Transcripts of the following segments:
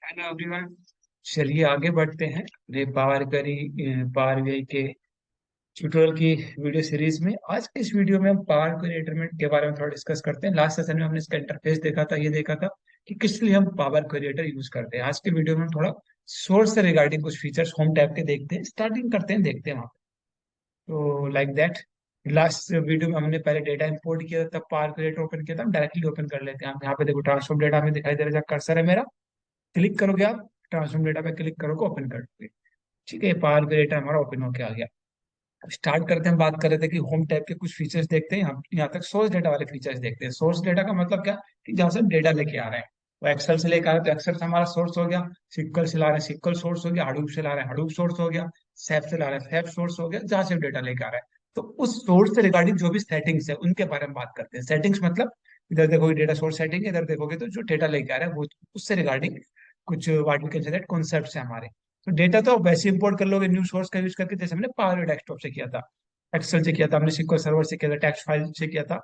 Hello everyone. चलिए आगे बढ़ते हैं अपने पावर बीआई के ट्यूटोरियल की वीडियो सीरीज में। आज के इस वीडियो में हम पावर क्वेरी के बारे में थोड़ा डिस्कस करते हैं। लास्ट सेशन में हमने इसका इंटरफेस देखा था, ये देखा था कि किस लिए हम पावर क्वेरी यूज करते हैं। आज के वीडियो में हम थोड़ा सोर्स से रिगार्डिंग कुछ फीचर्स होम टैब के देखते हैं, स्टार्टिंग करते हैं, देखते हैं वहाँ पे। तो लाइक दैट, लास्ट वीडियो में हमने पहले डेटा इंपोर्ट किया था, तब पावर क्वेरी ओपन किया था। हम डायरेक्टली ओपन कर लेते हैं। आप यहाँ पे देखो ट्रांसफॉर्म डेटा हमें दिखाई दे रहा है, जहाँ कर्सर है मेरा, क्लिक करोगे आप, ट्रांसफॉर्म डेटा पे क्लिक करोगे, ओपन कर दोगे। ठीक है, पावर क्वेरी डेटा हमारा ओपन होके आ गया। अब स्टार्ट करते हैं। हम बात कर रहे थे कि होम टैब के कुछ फीचर्स देखते हैं। यहाँ तक सोर्स डेटा वाले फीचर्स देखते हैं। सोर्स डेटा का मतलब क्या, कि जहाँ से हम डेटा लेके आ रहे हैं, वो एक्सेल से लेके आ रहे हैं तो एक्सेल से हमारा सोर्स हो गया। सिक्वल से ला रहे हैं, सिक्वल सोर्स हो गया। हडूप से ला रहे हैं, हडूप सोर्स हो गया। सैप से ला रहे हैं, सैप सोर्स हो गया। जहाँ से हम डेटा लेके आ रहे हैं, तो उस सोर्स से रिगार्डिंग जो भी सेटिंग्स है उनके बारे में बात करते हैं। सेटिंग्स मतलब इधर देखोगे डेटा सोर्स सेटिंग है, इधर देखोगे तो जो डेटा लेके आ रहा है वो, उससे रिगार्डिंग कुछ what we can say that concepts है हमारे। तो डेटा तो आप वैसे इंपोर्ट कर लोगे न्यू सोर्स का यूज करके, जैसे हमने पावर डेस्कटॉप से किया था, एक्सेल से किया था, हमने सिक्वल सर्वर से किया था, टेक्स्ट फाइल से किया था।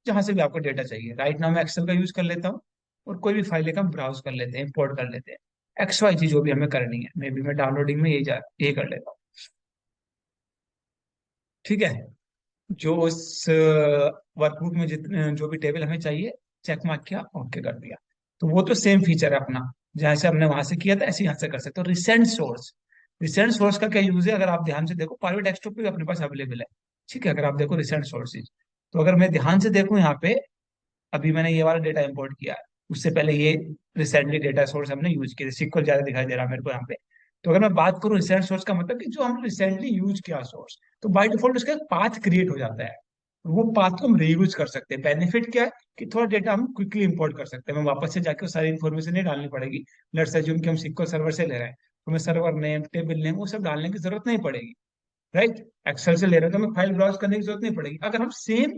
जहां से भी आपको डेटा चाहिए। राइट नाउ मैं एक्सेल का यूज कर लेता हूँ, और कोई भी फाइल लेकर हम ब्राउज कर लेते हैं, इंपोर्ट कर लेते हैं। एक्स वाई चीज जो भी हमें करनी है, मे बी मैं डाउनलोडिंग में यही कर लेता हूँ। ठीक है, जो उस वर्कबुक में जितने जो भी टेबल हमें चाहिए, चेक मार्क किया, ओके कर दिया। तो वो तो सेम फीचर है अपना, जहाँ से हमने वहां से किया था ऐसे यहाँ से कर सकते हो। रिसेंट सोर्स, रिसेंट सोर्स का क्या यूज है, अगर आप ध्यान से देखो प्राइवेट डेस्कटॉप पे भी अपने पास अवेलेबल है। ठीक है, अगर आप देखो रिसेंट सोर्सेज, तो अगर मैं ध्यान से देखूं यहाँ पे, अभी मैंने ये वाला डेटा इंपोर्ट किया है, उससे पहले ये रिसेंटली डेटा सोर्स हमने यूज किया, सिक्वल ज्यादा दिखाई दे रहा है मेरे को यहाँ पे। तो अगर मैं बात करूँ रिसेंट सोर्स का मतलब कि जो हम रिसेंटली यूज किया सोर्स, तो बाय डिफॉल्ट उसका पाथ क्रिएट हो जाता है। वो पाथ को हम रीयूज कर सकते हैं। बेनिफिट क्या है, कि थोड़ा डेटा हम क्विकली इंपोर्ट कर सकते हैं। हमें वापस से जाके वो सारी इन्फॉर्मेशन नहीं डालनी पड़ेगी। लेट्स अज्यूम कि हम सिक्वल सर्वर से ले रहे हैं, तो हमें सर्वर नेम, टेबल नेम, वो सब डालने की जरूरत नहीं पड़ेगी। राइट, एक्सेल से ले रहे हैं तो हमें फाइल ब्राउज करने की जरूरत नहीं पड़ेगी। अगर हम सेम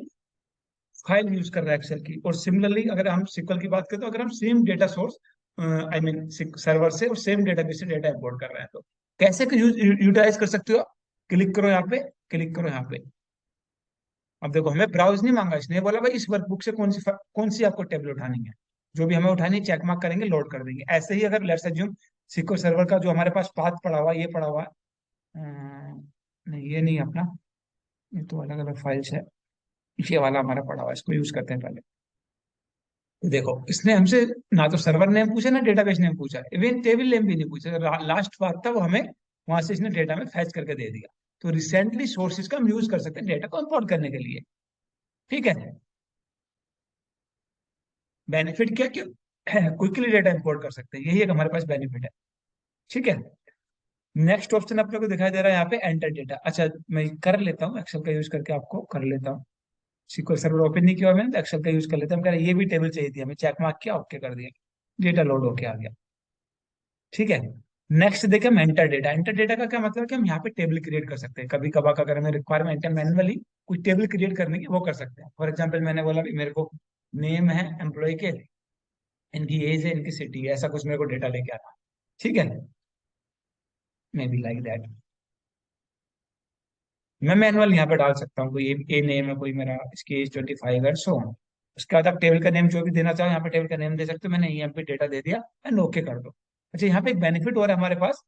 फाइल यूज कर रहे हैं एक्सेल की, और सिमिलरली अगर हम सिक्वल की बात करें, तो अगर हम same data source I mean server से और सेम डेटाबेस से डेटा इंपोर्ट कर रहे हैं, तो कैसे यूटिलाइज कर सकते हो आप। क्लिक करो यहाँ पे, क्लिक करो यहाँ पे। अब देखो हमें ब्राउज नहीं मांगा, इसने बोला भाई इस वर्कबुक से कौन सी आपको टेबल उठानी है। जो भी हमें उठानी है, चेक मार्क करेंगे, लोड कर देंगे। ऐसे ही अगर लेट्स अज्यूम सिक्वल सर्वर का जो हमारे पास पाथ पड़ा हुआ है, ये पड़ा हुआ है, नहीं ये नहीं है अपना, ये तो अलग अलग फाइल्स है। ये वाला हमारा पड़ा हुआ है, इसको यूज करते हैं पहले। देखो इसने हमसे ना तो सर्वर नेम पूछा, ना डेटाबेस नेम पूछा, इवन टेबल नेम भी नहीं पूछा। लास्ट बात था वो हमें वहां से इसने डेटा में फैच करके दे दिया। तो रिसेंटली सोर्सेज का हम यूज कर सकते हैं डेटा को इंपोर्ट करने के लिए। ठीक है, बेनिफिट क्या, कि क्विकली डेटा इंपोर्ट कर सकते हैं, यही एक हमारे पास बेनिफिट है। ठीक है, नेक्स्ट ऑप्शन अपने को दिखाई दे रहा है यहाँ पे, एंटर डेटा। अच्छा, मैं कर लेता हूँ एक्सेल का यूज करके, आपको कर लेता हूँ। SQL सर्वर ओपन नहीं किया हुआ मैंने, तो एक्सेल का यूज कर लेते हैं। हम कह रहे हैं ये भी टेबल चाहिए थी, हमें चेक मार्क किया, ओके कर दिया, डेटा लोड होके आ गया। ठीक है, नेक्स्ट देखें हम एंटर डेटा। एंटर डेटा का क्या मतलब है, कि हम यहाँ पे टेबल क्रिएट कर सकते हैं। कभी कभार अगर हमें रिक्वायरमेंट है मैनुअली कोई टेबल क्रिएट करने की, वो कर सकते हैं। फॉर एग्जाम्पल मैंने बोला भी मेरे को नेम है एम्प्लॉय के, इनकी एज है, इनकी सिटी है, ऐसा कुछ मेरे को डेटा लेके आना। ठीक है, मे बी लाइक दैट, मैं मैनुअल यहाँ पे डाल सकता हूँ। कोई ए नेम है, कोई मेरा, इसकी एज 25 है, सो उसके बाद आप टेबल का नेम जो भी देना चाहो यहाँ पे टेबल का नेम दे सकते हो। मैंने यहाँ पे डेटा दे दिया, एंड ओके कर दो। अच्छा, यहाँ पे एक बेनिफिट हो रहा है हमारे पास,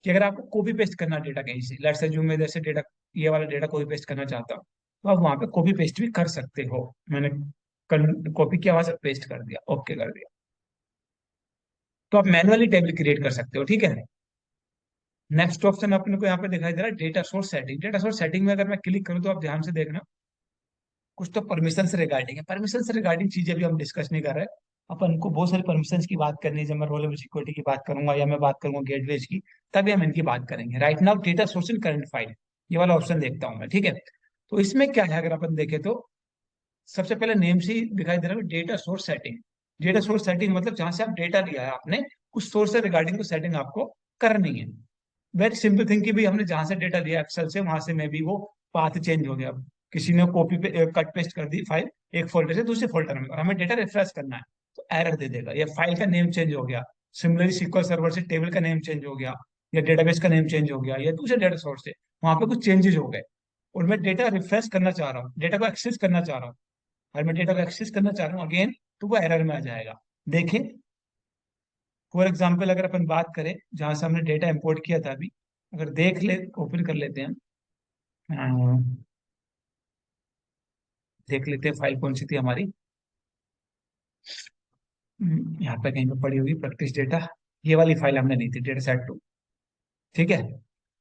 कि अगर आपको कॉपी पेस्ट करना डेटा कहीं से, लेट्स से जूम में जैसे डेटा, ये वाला डेटा कॉपी पेस्ट करना चाहता हूँ, तो आप वहां पे कॉपी पेस्ट भी कर सकते हो। मैंने कॉपी किया, वहां से पेस्ट कर दिया, ओके कर दिया। तो आप मैनुअली टेबल क्रिएट कर सकते हो। ठीक है, नेक्स्ट ऑप्शन अपने को यहाँ पे दिखाई दे रहा है, data source setting. Data source setting में अगर मैं क्लिक करूँ, तो आप ध्यान से देखना, कुछ तो परमिशन से रिगार्डिंग है। परमिशन से रिगार्डिंग चीजें भी हम डिस्कस नहीं कर रहे हैं। अपन को बहुत सारी परमिशन की बात करनी है। जब मैं रोल नंबर सिक्योरिटी की बात करूंगा, या मैं बात करूंगा गेटवेज की, तभी हम इनकी बात करेंगे। राइट नाउ डेटा सोर्स इन करंट फाइल, ये वाला ऑप्शन देखता हूँ मैं। ठीक है, तो इसमें क्या है, अगर अपन देखें तो सबसे पहले नेम से ही दिखाई दे रहा है data source setting. Data source setting मतलब जहां से आप डेटा लिया है आपने, उस सोर्स से रिगार्डिंग को सेटिंग आपको करनी है। वेरी सिंपल थिंग, की भी हमने जहां से डेटा लिया एक्सेल से, वहां से में भी वो पाथ चेंज हो गया। किसी ने कॉपी पे कट पेस्ट कर दी फाइल, एक फोल्डर से दूसरे फोल्डर में, और हमें डेटा रिफ्रेश करना है, तो एरर दे देगा। या फाइल का नेम चेंज हो गया, सिमिलरली सिक्वल सर्वर से टेबल का नेम चेंज हो गया, या डेटाबेस का नेम चेंज हो गया, या दूसरे डेटा सोर्स से वहां पे कुछ चेंजेस हो गए, और मैं डेटा रिफ्रेश करना चाह रहा हूँ, डेटा को एक्सेस करना चाह रहा हूँ, और मैं डेटा को एक्सेस करना चाह रहा हूँ अगेन, तो वो एरर में आ जाएगा। देखें, फॉर एग्जाम्पल अगर अपन बात करें जहां से हमने डेटा इंपोर्ट किया था अभी, अगर देख ले, ओपन कर लेते हैं हम, देख लेते हैं फाइल कौन सी थी हमारी। यहाँ पे कहीं पे पड़ी होगी प्रैक्टिस डेटा। ये वाली फाइल हमने ली थी, डेटा सेट 2। ठीक है,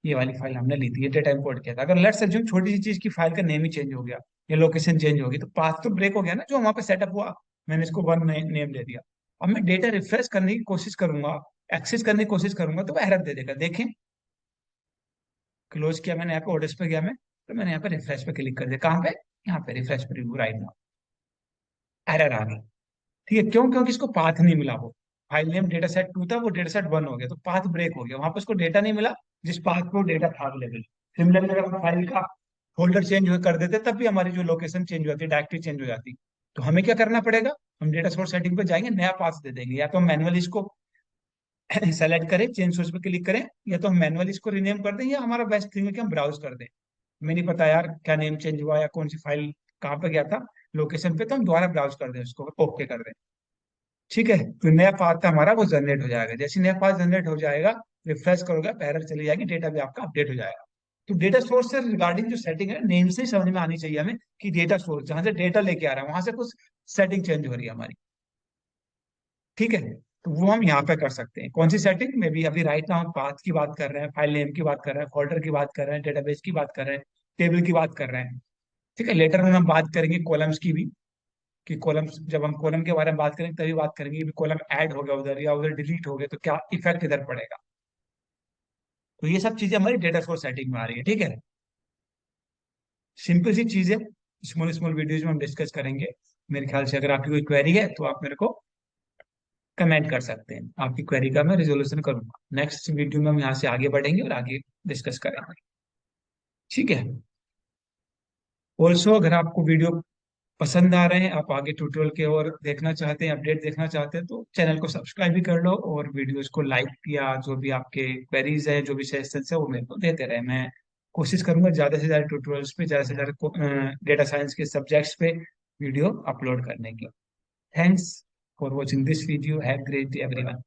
ये वाली फाइल हमने ली थी, ये डेटा इंपोर्ट किया था। अगर लेट्स अज्यूम छोटी सी चीज की फाइल का नेम ही चेंज हो गया या लोकेशन चेंज होगी, तो पाथ तो ब्रेक हो गया ना जो वहां पे सेटअप हुआ। मैंने इसको वन नेम दे दिया। अब मैं डेटा रिफ्रेश करने की कोशिश करूंगा, एक्सेस करने की कोशिश करूंगा, तो वो एरर दे देगा। देखें, क्लोज किया मैंने, यहाँ पे ओडेस पे गया मैं, तो मैंने यहाँ पे रिफ्रेश पे क्लिक कर दिया। कहाँ पे? यहाँ पे रिफ्रेश पे, राइट नाउ एरर आ गई। ठीक है, क्यों? क्योंकि इसको पाथ नहीं मिला। वो फाइल नेम डेटा सेट 2 था, वो डेटा सेट 1 हो गया, तो पाथ ब्रेक हो गया, वहां पे उसको डेटा नहीं मिला जिस पाथ पे वो डेटा था अवेलेबल। सिमिलरली अगर हम फाइल का फोल्डर चेंज कर देते तब भी हमारी जो लोकेशन चेंज हो जाती, डायरेक्टरी चेंज हो जाती। तो हमें क्या करना पड़ेगा? हम डेटा सोर्स सेटिंग पे जाएंगे, नया पाथ दे देंगे, या तो हम मैनुअली इसको सेलेक्ट करें, चेंज सोर्स पे क्लिक करें, या तो हम मैनुअली इसको रीनेम कर दें, या हमारा बेस्ट थिंग है कि हम ब्राउज कर दें। हमें नहीं पता यार क्या नेम चेंज हुआ या कौन सी फाइल कहाँ पे गया था लोकेशन पे, तो हम दोबारा ब्राउज कर दें, उसको ओके कर दें। ठीक है, तो नया पाथ हमारा वो जनरेट हो जाएगा। जैसे नया पाथ जनरेट हो जाएगा, रिफ्रेश करोगे, एरर चली जाएगी, डेटा भी आपका अपडेट हो जाएगा। तो डेटा सोर्स से रिगार्डिंग जो सेटिंग है, नेम से ही समझ में आनी चाहिए हमें कि डेटा सोर्स जहां से डेटा लेके आ रहा है वहां से कुछ सेटिंग चेंज हो रही है हमारी। ठीक है, तो वो हम यहाँ पे कर सकते हैं। कौन सी सेटिंग में भी अभी राइट नाउ हम पाथ की बात कर रहे हैं, फाइल नेम की बात कर रहे हैं, फोल्डर की बात कर रहे हैं, डेटाबेस की बात कर रहे हैं, टेबल की बात कर रहे हैं। ठीक है, लेटर में हम बात करेंगे कॉलम्स की भी, कि कॉलम्स, जब हम कॉलम के बारे में बात करेंगे तभी बात करेंगे कि कॉलम ऐड हो गया उधर या उधर डिलीट हो गया तो क्या इफेक्ट इधर पड़ेगा। तो ये सब चीजें हमारी डेटा सोर्स सेटिंग में आ रही है। ठीक है, सिंपल सी चीजें, स्मॉल स्मॉल वीडियोज में हम डिस्कस करेंगे। मेरे ख्याल से अगर आपकी कोई क्वेरी है तो आप मेरे को कमेंट कर सकते हैं, आपकी क्वेरी का मैं रिजोल्यूशन करूंगा। नेक्स्ट वीडियो में हम यहाँ से आगे बढ़ेंगे और आगे डिस्कस करेंगे। ठीक है, ऑल्सो अगर आपको वीडियो पसंद आ रहे हैं, आप आगे ट्यूटोरियल के और देखना चाहते हैं, अपडेट देखना चाहते हैं, तो चैनल को सब्सक्राइब भी कर लो और वीडियोस को लाइक या जो भी आपके क्वेरीज है, जो भी सजेशंस है, वो मेरे को देते रहे। मैं कोशिश करूंगा ज़्यादा से ज़्यादा ट्यूटोरियल्स पे, ज़्यादा से ज़्यादा डेटा साइंस के सब्जेक्ट्स पे वीडियो अपलोड करने की। Thanks for watching this video, have great day everyone.